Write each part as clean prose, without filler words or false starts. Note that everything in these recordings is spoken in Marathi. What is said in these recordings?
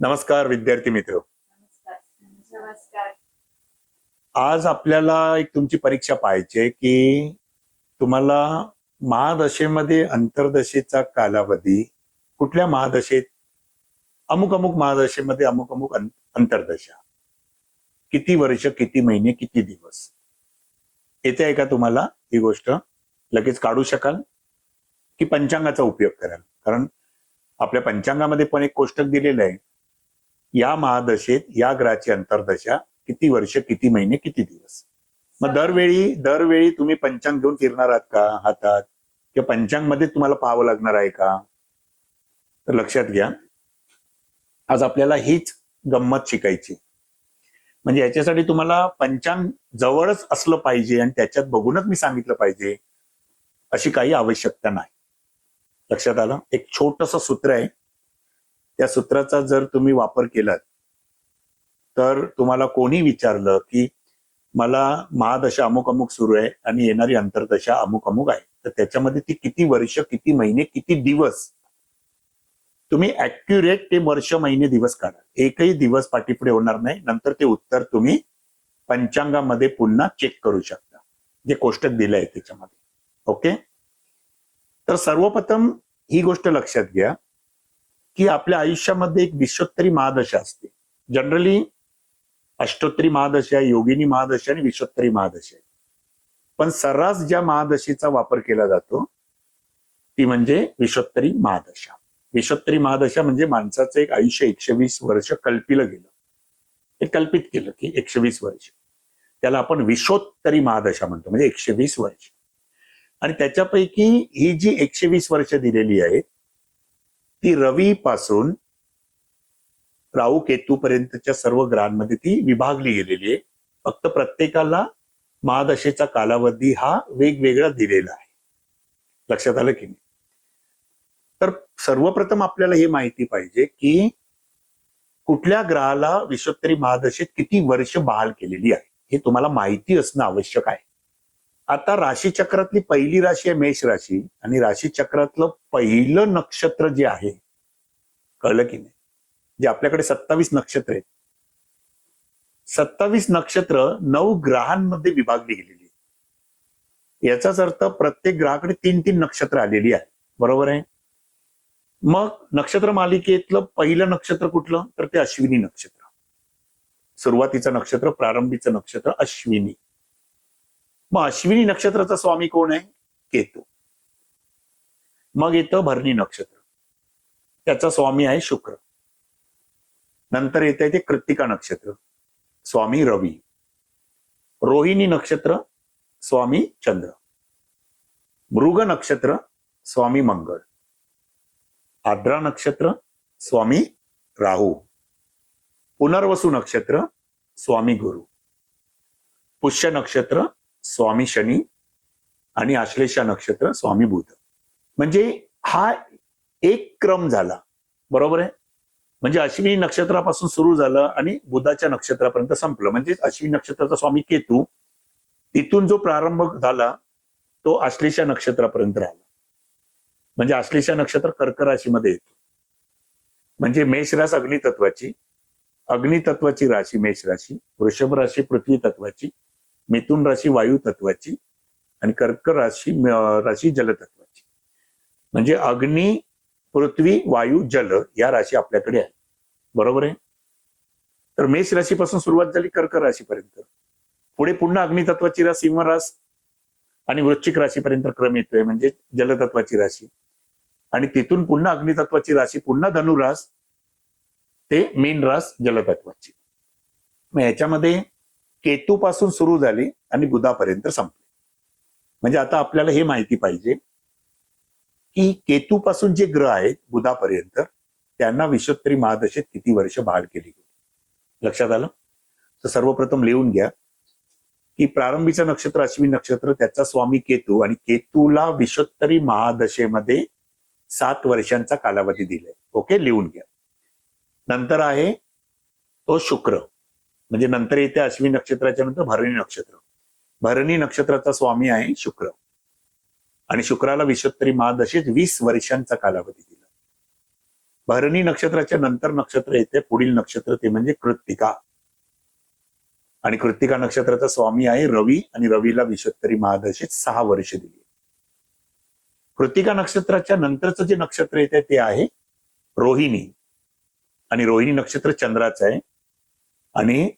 नमस्कार विद्यार्थी मित्र. नमस्कार. आज आपल्याला एक तुमची परीक्षा पाहायची की तुम्हाला महादशेमध्ये अंतर्दशेचा कालावधी कुठल्या महादशेत, अमुक अमुक महादशेमध्ये अमुक अमुक अंतर्दशा, किती वर्ष, किती महिने, किती दिवस येते आहे का तुम्हाला? ही गोष्ट लगेच काढू शकाल की पंचांगाचा उपयोग कराल? कारण आपल्या पंचांगामध्ये पण एक कोष्टक दिलेलं आहे, या महादशेत या ग्रहाची अंतर्दशा किती वर्ष, किती महिने, किती दिवस. मग दरवेळी तुम्ही पंचांग घेऊन फिरणार आहात का हातात, किंवा पंचांग मध्ये तुम्हाला पाहावं लागणार आहे का? तर लक्षात घ्या, आज आपल्याला हीच गंमत शिकायची. म्हणजे याच्यासाठी तुम्हाला पंचांग जवळच असलं पाहिजे आणि त्याच्यात बघूनच मी सांगितलं पाहिजे अशी काही आवश्यकता नाही. लक्षात आलं? एक छोटंसं सूत्र आहे, त्या सूत्राचा जर तुम्ही वापर केलात तर तुम्हाला कोणी विचारलं की मला महादशा अमुक अमुक सुरू आहे आणि येणारी अंतर्दशा अमुक अमुक आहे, तर त्याच्यामध्ये ती किती वर्ष, किती महिने, किती दिवस, तुम्ही ऍक्युरेट ते वर्ष, महिने, दिवस काढा. एकही दिवस पाठीपुढे होणार नाही. नंतर ते उत्तर तुम्ही पंचांगामध्ये पुन्हा चेक करू शकता, जे कोष्टक दिलंय त्याच्यामध्ये. ओके, तर सर्वप्रथम ही गोष्ट लक्षात घ्या की आपल्या आयुष्यामध्ये एक विश्वोत्तरी महादशा असते. जनरली अष्टोत्तरी महादशा, योगिनी महादशा आणि विश्वोत्तरी महादशा. पण सर्रास ज्या महादशेचा वापर केला जातो ती म्हणजे विश्वोत्तरी महादशा. विश्वोत्तरी महादशा म्हणजे माणसाचं एक आयुष्य 120 वर्ष कल्पिलं गेलं, हे कल्पित केलं की 120 वर्ष, त्याला आपण विश्वोत्तरी महादशा म्हणतो, म्हणजे 120 वर्ष. आणि त्याच्यापैकी ही जी 120 वर्ष दिलेली आहे ती रवी पासून राहू केतू पर्यंतच्या सर्व ग्रहांमध्ये ती विभागली गेलेली आहे. फक्त प्रत्येकाला महादशेचा कालावधी हा वेगवेगळा दिलेला आहे. लक्षात आलं की नाही? तर सर्वप्रथम आपल्याला हे माहिती पाहिजे की कुठल्या ग्रहाला विश्वोत्तरी महादशेत किती वर्ष बहाल केलेली आहे, हे तुम्हाला माहिती असणं आवश्यक आहे. आता राशीचक्रातली पहिली राशी आहे मेष राशी, आणि राशीचक्रातलं पहिलं नक्षत्र जे आहे, कळलं की नाही, जे आपल्याकडे 27 नक्षत्र आहेत, 27 नक्षत्र 9 ग्रहांमध्ये विभागली गेलेली आहे. याचाच अर्थ प्रत्येक ग्रहाकडे 3-3 नक्षत्र आलेली आहे. बरोबर आहे? मग नक्षत्र मालिकेतलं पहिलं नक्षत्र कुठलं? तर ते अश्विनी नक्षत्र. सुरुवातीचं नक्षत्र, प्रारंभीचं नक्षत्र अश्विनी. मग अश्विनी नक्षत्राचा स्वामी कोण आहे? केतू. मग येतं भरणी नक्षत्र, त्याचा स्वामी आहे शुक्र. नंतर येत आहे ते कृत्तिका नक्षत्र, स्वामी रवी. रोहिणी नक्षत्र, स्वामी चंद्र. मृग नक्षत्र, स्वामी मंगळ. आद्रा नक्षत्र, स्वामी राहू. पुनर्वसू नक्षत्र, स्वामी गुरु. पुष्य नक्षत्र, स्वामी शनी. आणि आश्लेषा नक्षत्र, स्वामी बुध. म्हणजे हा एक क्रम झाला. बरोबर आहे? म्हणजे अश्विनी नक्षत्रापासून सुरू झालं आणि बुधाच्या नक्षत्रापर्यंत संपलं. म्हणजे अश्विनी नक्षत्राचा स्वामी केतू, तिथून जो प्रारंभ झाला तो आश्लेषा नक्षत्रापर्यंत राहिला. म्हणजे आश्लेषा नक्षत्र कर्क राशीमध्ये येतो. म्हणजे मेष रास अग्नितत्वाची राशी मेष राशी, वृषभ राशी पृथ्वी तत्वाची, मिथुन राशी वायू तत्वाची, आणि कर्क राशी जलतत्वाची. म्हणजे अग्नी, पृथ्वी, वायू, जल या राशी आपल्याकडे आहे. बरोबर आहे? तर मेष राशीपासून सुरुवात झाली कर्क राशीपर्यंत. पुढे पुन्हा अग्नितत्वाची रास सिंह रास आणि वृश्चिक राशीपर्यंत क्रम येतोय, म्हणजे जलतत्वाची राशी. आणि तिथून पुन्हा अग्नितत्वाची राशी, पुन्हा धनुरास ते मीन रास जलतत्वाची. मग याच्यामध्ये केतू पासून सुरू झाली आणि बुधापर्यंत संपली. म्हणजे आता आपल्याला हे माहिती पाहिजे की केतू पासून जे ग्रह आहेत बुधापर्यंत, त्यांना विश्वोत्तरी महादशेत किती वर्ष बहाल केली गेली. लक्षात आलं? तर सर्वप्रथम लिहून घ्या की प्रारंभीचं नक्षत्र अश्विनी नक्षत्र, त्याचा स्वामी केतू, आणि केतूला विश्वोत्तरी महादशेमध्ये 7 वर्षांचा कालावधी दिलाय. ओके, लिहून घ्या. नंतर आहे तो शुक्र, म्हणजे नंतर येते अश्विनी नक्षत्राच्या नंतर भरणी नक्षत्र. भरणी नक्षत्राचा स्वामी आहे शुक्र, आणि शुक्राला विश्वोत्तरी महादशेत 20 वर्षांचा कालावधी दिला. भरणी नक्षत्राच्या नंतर नक्षत्र येते, पुढील नक्षत्र ते म्हणजे कृत्तिका. आणि कृत्तिका नक्षत्राचा स्वामी आहे रवी, आणि रवीला विषुत्तरी महादशेत 6 वर्ष दिली. कृत्तिका नक्षत्राच्या नंतरचं जे नक्षत्र येते ते आहे रोहिणी, आणि रोहिणी नक्षत्र चंद्राचं आहे, आणि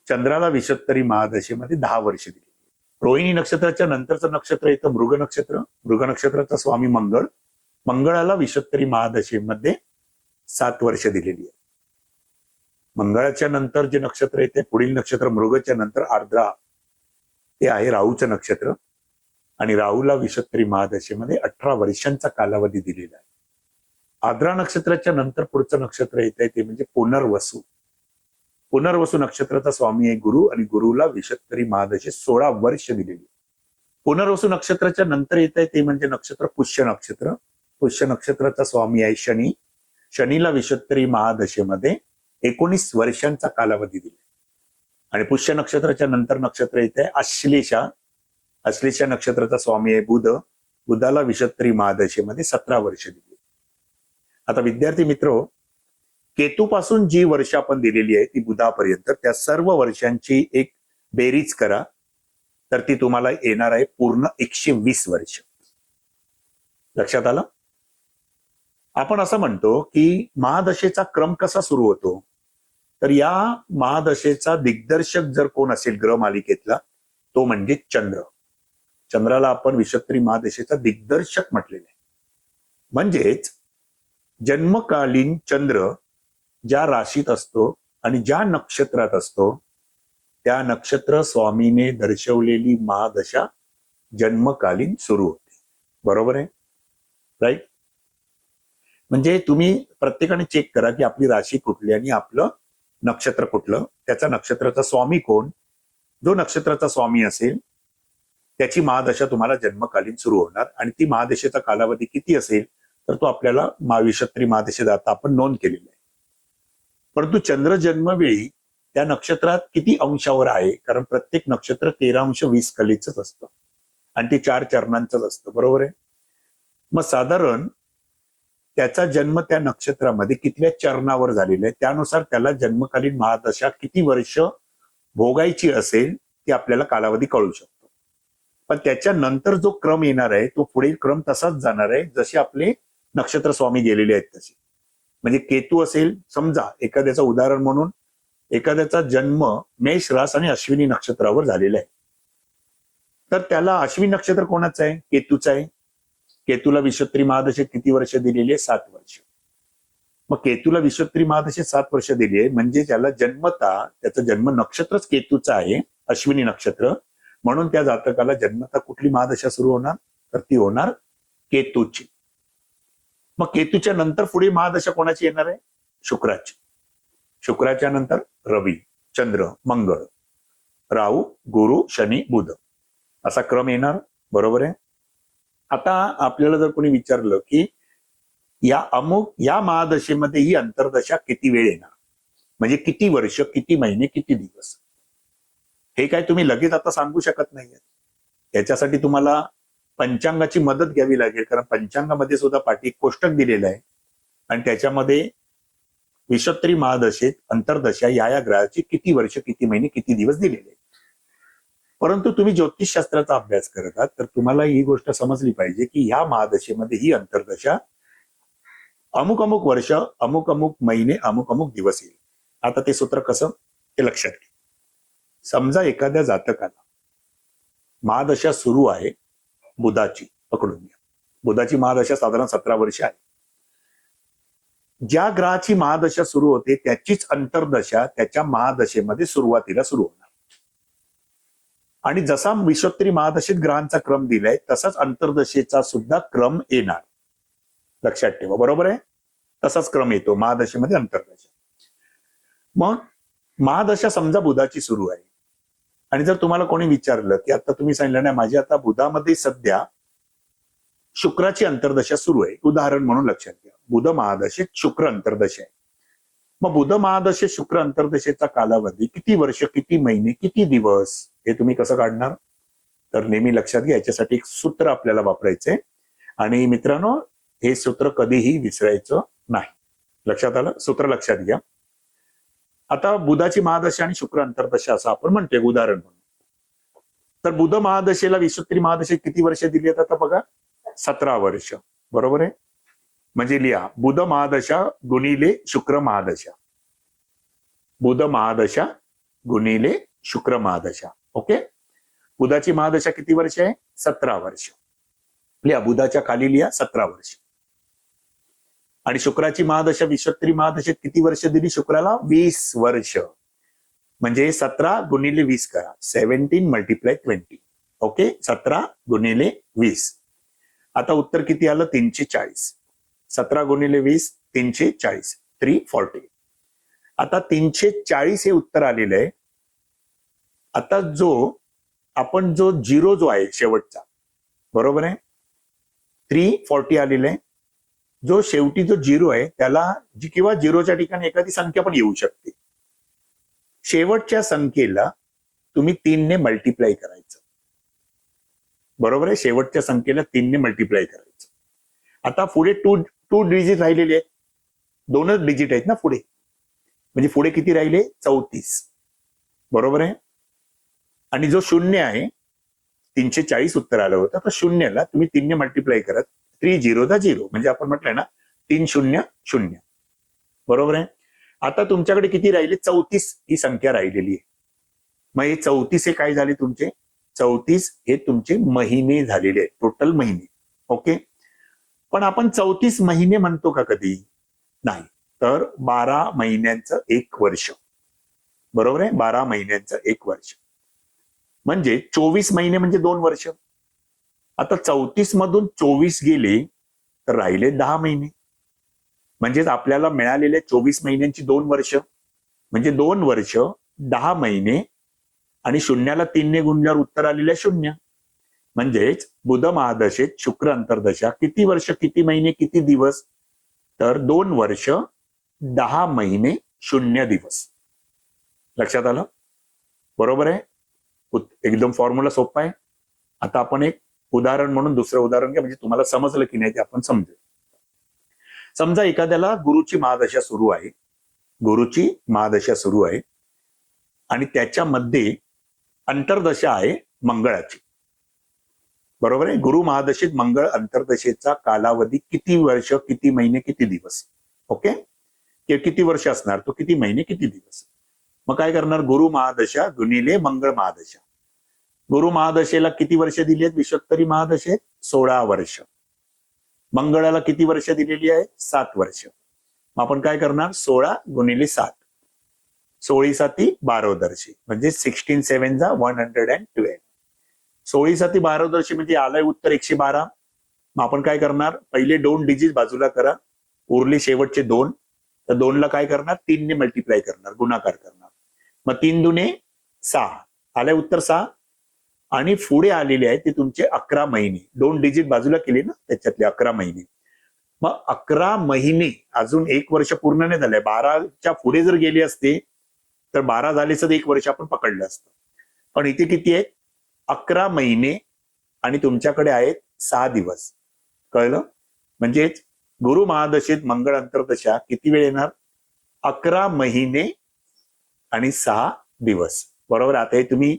चंद्राला विषुत्तरी महादशेमध्ये 10 वर्ष दिली. रोहिणी नक्षत्राच्या नंतरचं नक्षत्र येतं मृग नक्षत्र. मृग नक्षत्राचा स्वामी मंगळ, मंगळाला विषुत्तरी महादशेमध्ये 7 वर्ष दिलेली आहे. मंगळाच्या नंतर जे नक्षत्र येते, पुढील नक्षत्र मृगच्या नंतर आर्द्रा, ते आहे राहूचं नक्षत्र, आणि राहूला विषुत्तरी महादशेमध्ये 18 वर्षांचा कालावधी दिलेला आहे. आर्द्रा नक्षत्राच्या नंतर पुढचं नक्षत्र येत आहे ते म्हणजे पुनर्वसू. पुनर्वसू नक्षत्राचा स्वामी आहे गुरु, आणि गुरुला विषुत्तरी महादशेत 16 वर्ष दिलेली. पुनर्वसू नक्षत्राच्या नंतर येत आहे ते म्हणजे नक्षत्र पुष्य नक्षत्र. पुष्य नक्षत्राचा स्वामी आहे शनी, शनीला विषुत्तरी महादशेमध्ये 19 वर्षांचा कालावधी दिला. आणि पुष्य नक्षत्राच्या नंतर नक्षत्र येत आहे आश्लेषा. आश्लेषा नक्षत्राचा स्वामी आहे बुध, बुधाला विषुत्तरी महादशेमध्ये 17 वर्ष दिली. आता विद्यार्थी मित्र, केतूपासून जी वर्ष आपण दिलेली आहे ती बुधापर्यंत, त्या सर्व वर्षांची एक बेरीज करा, तर ती तुम्हाला येणार आहे पूर्ण 120 वर्ष. लक्षात आलं? आपण असं म्हणतो की महादशेचा क्रम कसा सुरू होतो, तर या महादशेचा दिग्दर्शक जर कोण असेल ग्रह मालिकेतला, तो म्हणजे चंद्र. चंद्राला आपण विषुत्तरी महादशेचा दिग्दर्शक म्हटलेलं आहे. म्हणजेच जन्मकालीन चंद्र ज्या राशीत असतो आणि ज्या नक्षत्रात असतो, त्या नक्षत्र स्वामीने दर्शवलेली महादशा जन्मकालीन सुरू होते. बरोबर आहे? राईट? म्हणजे तुम्ही प्रत्येकाने चेक करा की आपली राशी कुठली आणि आपलं नक्षत्र कुठलं, त्याचा नक्षत्राचा स्वामी कोण. जो नक्षत्राचा स्वामी असेल त्याची महादशा तुम्हाला जन्मकालीन सुरू होणार, आणि ती महादशेचा कालावधी किती असेल तर तो आपल्याला विषुत्तरी महादशेत आता आपण नोंद केलेला आहे. परंतु चंद्र जन्मवेळी त्या नक्षत्रात किती अंशावर आहे, कारण प्रत्येक नक्षत्र 13 अंश 20 कलेचंच असतं, आणि ते 4 चरणांचंच असतं. बरोबर आहे? मग साधारण त्याचा जन्म त्या नक्षत्रामध्ये कितव्या चरणावर झालेला आहे, त्यानुसार त्याला जन्मकालीन महादशा किती वर्ष भोगायची असेल ती आपल्याला कालावधी कळू शकतो. पण त्याच्यानंतर जो क्रम येणार आहे तो पुढील क्रम तसाच जाणार आहे जसे आपले नक्षत्र स्वामी गेलेले आहेत तसे. म्हणजे केतू असेल, समजा एखाद्याचं उदाहरण म्हणून, एखाद्याचा जन्म मेष रास आणि अश्विनी नक्षत्रावर झालेला आहे, तर त्याला अश्विनी नक्षत्र कोणाचं आहे? केतूचं आहे. केतूला विषुत्तरी महादशेत किती वर्ष दिलेली आहे? 7 वर्ष. मग केतूला विषुत्तरी महादशेत 7 वर्ष दिली आहे, म्हणजे त्याला जन्मता त्याचं जन्म नक्षत्रच केतूचं आहे, अश्विनी नक्षत्र. म्हणून त्या जातकाला जन्मता कुठली महादशा सुरू होणार, तर ती होणार केतूची. मग केतूच्या नंतर पुढे महादशा कोणाची येणार आहे? शुक्राची. शुक्राच्या नंतर रवी, चंद्र, मंगळ, राहू, गुरु, शनी, बुध, असा क्रम येणार. बरोबर आहे? आता आपल्याला जर कोणी विचारलं की या महादशेमध्ये ही अंतर्दशा किती वेळ येणार, म्हणजे किती वर्ष, किती महिने, किती दिवस, हे काय तुम्ही लगेच आता सांगू शकत नाहीये. याच्यासाठी तुम्हाला पंचांगाची मदत घ्यावी लागेल, कारण पंचांगामध्ये सुद्धा पाठी एक कोष्टक दिलेलं आहे, आणि त्याच्यामध्ये विषुत्तरी महादशेत अंतर्दशा या ग्रहाची किती वर्ष, किती महिने, किती दिवस दिलेले आहेत. परंतु तुम्ही ज्योतिषशास्त्राचा अभ्यास करत आहात तर तुम्हाला ही गोष्ट समजली पाहिजे की ह्या महादशेमध्ये ही अंतर्दशा अमुक अमुक वर्ष, अमुक अमुक महिने, अमुक अमुक दिवस येईल. आता ते सूत्र कसं ते लक्षात घ्या. समजा एखाद्या जातकाला महादशा सुरू आहे बुधाची, पकडून घ्या, बुधाची महादशा साधारण 17 वर्ष आहे. ज्या ग्रहाची महादशा सुरू होते त्याचीच अंतर्दशा त्याच्या महादशेमध्ये सुरुवातीला सुरू होणार, आणि जसा विषुत्तरी महादशेत ग्रहांचा क्रम दिलाय तसाच अंतर्दशेचा सुद्धा क्रम येणार. लक्षात ठेवा. बरोबर आहे? तसाच क्रम येतो महादशेमध्ये अंतर्दशा. मग महादशा समजा बुधाची सुरू आहे, आणि जर तुम्हाला कोणी विचारलं की आता तुम्ही सांगितलं नाही माझी आता बुधामध्ये सध्या शुक्राची अंतर्दशा सुरू आहे, उदाहरण म्हणून लक्षात घ्या, बुध महादशेत शुक्र अंतर्दशा आहे. मग बुध महादशेत शुक्र अंतर्दशेचा कालावधी किती वर्ष, किती महिने, किती दिवस, हे तुम्ही कसं काढणार? तर नेहमी लक्षात घ्या, याच्यासाठी एक सूत्र आपल्याला वापरायचंय, आणि मित्रांनो हे सूत्र कधीही विसरायचं नाही. लक्षात आलं? सूत्र लक्षात घ्या. आता बुधाची महादशा आणि शुक्र अंतर्दशा असं आपण म्हणतोय उदाहरण म्हणून. तर बुध महादशेला विषुत्री महादशेत किती वर्ष दिली आहेत आता बघा? 17 वर्ष. बरोबर आहे? म्हणजे लिहा बुध महादशा गुणिले शुक्र महादशा. बुध महादशा गुणिले शुक्र महादशा. ओके. बुधाची महादशा किती वर्ष आहे? 17 वर्ष. लिहा बुधाच्या खाली लिहा 17 वर्ष. आणि शुक्राची महादशा विषुत्री महादशेत किती वर्ष दिली शुक्राला? 20 वर्ष. म्हणजे 17 गुणिले 20 करा. 17 मल्टिप्लाय 20. ओके. 17 गुणिले 20. आता उत्तर किती आलं? 340. 17 गुणिले 20 340. 340. आता 340 हे उत्तर आलेलं आहे. आता आपण जो झिरो जो आहे शेवटचा, बरोबर आहे, 340 आलेलं आहे. जो शेवटी जो झिरो आहे त्याला किंवा झिरोच्या ठिकाणी एखादी संख्या पण येऊ शकते. शेवटच्या संख्येला तुम्ही 3 ने मल्टिप्लाय करायचं. बरोबर आहे? शेवटच्या संख्येला 3 ने मल्टिप्लाय करायचं. आता पुढे टू डिजिट राहिलेले आहेत. 2च डिजिट आहेत ना पुढे. म्हणजे पुढे किती राहिले? 34. बरोबर आहे? आणि जो शून्य आहे 340 उत्तर आलं होतं, तर शून्याला तुम्ही 3 ने मल्टिप्लाय करत 3 0 0 म्हणजे आपण म्हटलंय ना 3 0 0. बरोबर आहे? आता तुमच्याकडे किती राहिले? 34 ही संख्या राहिलेली आहे. मग हे 34 हे काय झाले तुमचे? 34 हे तुमचे महिने झालेले आहेत. टोटल महिने. ओके. पण आपण 34 महिने म्हणतो का कधी? नाही. तर 12 महिन्यांचं 1 वर्ष. बरोबर आहे? 12 महिन्यांचं 1 वर्ष. म्हणजे 24 महिने म्हणजे 2 वर्ष. आता 34 मधून 24 गेले तर राहिले 10 महिने. म्हणजेच आपल्याला मिळालेल्या 24 महिन्यांची 2 वर्ष. म्हणजे 2 वर्ष 10 महिने आणि शून्याला 3 ने गुणल्यावर उत्तर आलेलं आहे 0. म्हणजेच बुध महादशेत शुक्र अंतर्दशा किती वर्ष, किती महिने, किती दिवस? तर 2 वर्ष 10 महिने 0 दिवस. लक्षात आलं? बरोबर आहे? एकदम फॉर्म्युला सोपा आहे. आता आपण एक उदाहरण म्हणून दुसरं उदाहरण घ्या, म्हणजे तुम्हाला समजलं की नाही ते आपण समजेल. समजा एखाद्याला गुरुची महादशा सुरू आहे. गुरुची महादशा सुरू आहे आणि त्याच्यामध्ये अंतर्दशा आहे मंगळाची. बरोबर आहे? गुरु महादशेत मंगळ अंतर्दशेचा कालावधी किती वर्ष, किती महिने, किती दिवस? ओके. किती वर्ष असणार तो? किती महिने, किती दिवस? मग काय करणार? गुरु महादशा गुणिले मंगळ महादशा. गुरु महादशेला किती वर्ष दिली आहेत? विषुत्री महादशेत 16 वर्ष. मंगळाला किती वर्ष दिलेली आहे? 7 वर्ष. मग आपण काय करणार? 16 गुणिले 7. 16 साती 12 म्हणजे 16 7 जा 112. 16 साती 12 म्हणजे आलंय उत्तर 112. मग आपण काय करणार? पहिले 2 डिजिट बाजूला करा. उरले शेवटचे 2. तर 2 ला काय करणार? 3 ने मल्टिप्लाय करणार, गुणाकार करणार. मग 3 दुने 6. आलंय उत्तर 6. आणि पुढे आलेले आहे ते तुमचे 11 महिने. 2 डिजिट बाजूला केले ना त्याच्यातले 11 महिने. मग 11 महिने अजून 1 वर्ष पूर्ण नाही झालंय. 12च्या पुढे जर गेले असते तर 12 झालेच 1 वर्ष आपण पकडलं असतं. पण इथे किती आहे? 11 महिने आणि तुमच्याकडे आहेत 6 दिवस. कळलं? म्हणजेच गुरु महादशेत मंगळ अंतर्दशा किती वेळ येणार? 11 महिने आणि 6 दिवस. बरोबर. आता हे तुम्ही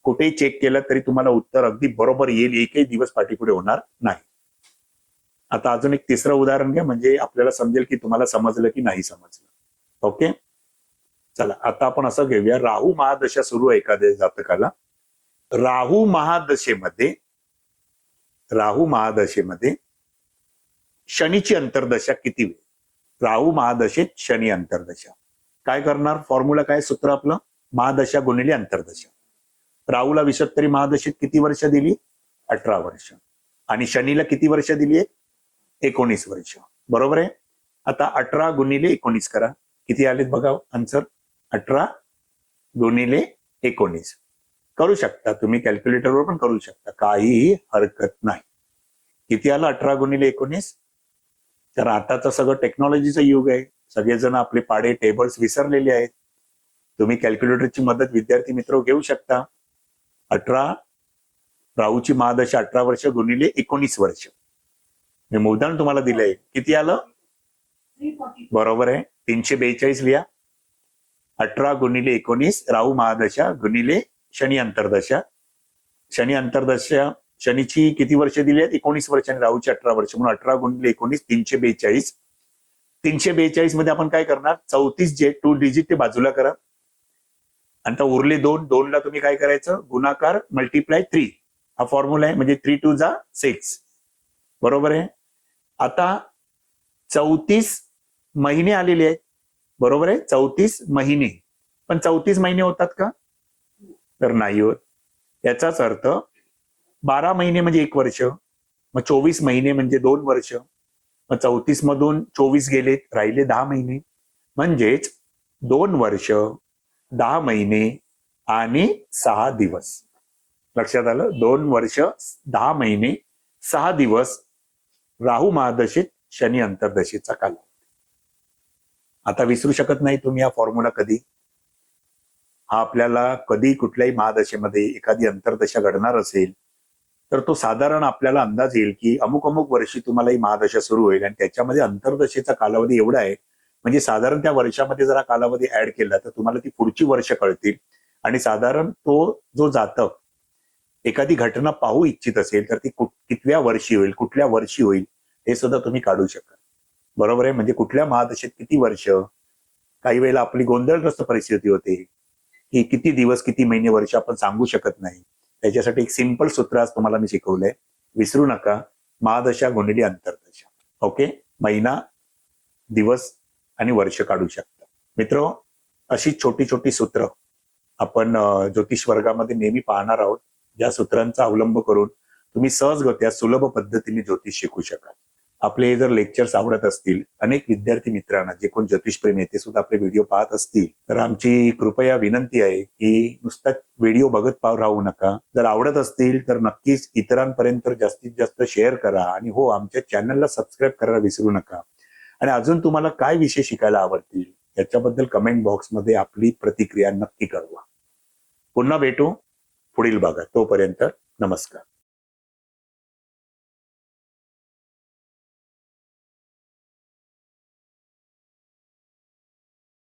कुठेही चेक केलं तरी तुम्हाला उत्तर अगदी बरोबर येईल. एकही दिवस पाठीपुढे होणार नाही. आता अजून एक तिसरं उदाहरण घ्या, म्हणजे आपल्याला समजेल की तुम्हाला समजलं की नाही समजलं. ओके. चला आता आपण असं घेऊया. राहू महादशा सुरू आहे एखाद्या जातकाला. राहू महादशेमध्ये शनीची अंतर्दशा किती वेळ? राहू महादशेत शनी अंतर्दशा. काय करणार? फॉर्म्युला काय? सूत्र आपलं महादशा गुणिले अंतर्दशा. राहूला विषुत्री महादशेत किती वर्ष दिली? 18 वर्ष. आणि शनीला किती वर्ष दिली आहे? 19 वर्ष. बरोबर आहे? आता 18 गुणिले 19 करा. किती आलेत बघा आन्सर? 18 गुणिले 19. करू शकता तुम्ही, कॅल्क्युलेटरवर पण करू शकता, काहीही हरकत नाही. किती आलं 18 गुणिले 19? तर आताचं सगळं टेक्नॉलॉजीचं युग आहे. सगळेजण आपले पाडे टेबल्स विसरलेले आहेत. तुम्ही कॅल्क्युलेटरची मदत विद्यार्थी मित्र घेऊ शकता. 18 राहूची महादशा 18 वर्ष गुणिले 19 वर्ष. मी उदाहरण तुम्हाला दिलंय. किती आलं? 342. बरोबर आहे. 342 लिहा. 18 गुणिले 19 राहू महादशा गुणिले शनी अंतर्दशा. शनी अंतर्दशा, शनीची किती वर्ष दिली आहेत? 19 वर्ष आणि राहूची 18 वर्ष, म्हणून 18 गुणिले 19 342. 342 मध्ये आपण काय करणार? 34 जे 2 डिजिट ते बाजूला करा. आणि आता उरले 2 ला तुम्ही काय करायचं? गुणाकार मल्टिप्लाय 3 हा फॉर्म्युला आहे. म्हणजे 3 2 जा 6. बरोबर आहे. आता 34 महिने आलेले आहेत. बरोबर आहे. 34 महिने. पण 34 महिने होतात का? तर नाही होत. याचाच अर्थ 12 महिने म्हणजे 1 वर्ष, मग 24 महिने म्हणजे 2 वर्ष, मग 34 मधून 24 गेले, राहिले 10 महिने. म्हणजेच 2 वर्ष 10 महिने आणि 6 दिवस. लक्षात आलं? 2 वर्ष 10 महिने 6 दिवस राहू महादशेत शनी अंतर्दशेचा कालावधी. आता विसरू शकत नाही तुम्ही हा फॉर्म्युला कधी. हा आपल्याला कधी कुठल्याही महादशेमध्ये एखादी अंतर्दशा घडणार असेल तर तो साधारण आपल्याला अंदाज येईल की अमुक अमुक वर्षी तुम्हाला ही महादशा सुरू होईल आणि त्याच्यामध्ये अंतर्दशेचा कालावधी एवढा आहे. म्हणजे साधारण त्या वर्षामध्ये जरा कालावधी ऍड केला तर तुम्हाला ती पुढची वर्ष कळतील. आणि साधारण तो जो जातक एखादी घटना पाहू इच्छित असेल तर ती कितव्या वर्षी होईल, कुठल्या वर्षी होईल हे सुद्धा तुम्ही काढू शकाल. बरोबर आहे. म्हणजे कुठल्या महादशेत किती वर्ष. काही वेळेला आपली गोंधळग्रस्त परिस्थिती होते की किती दिवस किती महिने वर्ष आपण सांगू शकत नाही. त्याच्यासाठी एक सिंपल सूत्र आज तुम्हाला मी शिकवलंय. विसरू नका. महादशा गुणिले अंतर्दशा. ओके. महिना, दिवस आणि वर्ष काढू शकता. मित्र, अशी छोटी छोटी सूत्र आपण ज्योतिष वर्गामध्ये नेहमी पाहणार आहोत. ज्या सूत्रांचा अवलंब करून तुम्ही सहजगत्या सुलभ पद्धतीने ज्योतिष शिकू शकाल. आपले जर लेक्चर्स आवडत असतील, अनेक विद्यार्थी मित्रांना जे कोण ज्योतिषप्रेमी ते सुद्धा आपले व्हिडिओ पाहत असतील तर आमची कृपया विनंती आहे की नुसता व्हिडिओ बघत राहू नका. जर आवडत असतील तर नक्कीच इतरांपर्यंत जास्तीत जास्त शेअर करा. आणि हो, आमच्या चॅनलला सबस्क्राईब करायला विसरू नका. आणि अजून तुम्हाला काय विषय शिकायला आवडतील याच्याबद्दल कमेंट बॉक्समध्ये आपली प्रतिक्रिया नक्की कळवा. पुन्हा भेटू पुढील भागात. तोपर्यंत नमस्कार.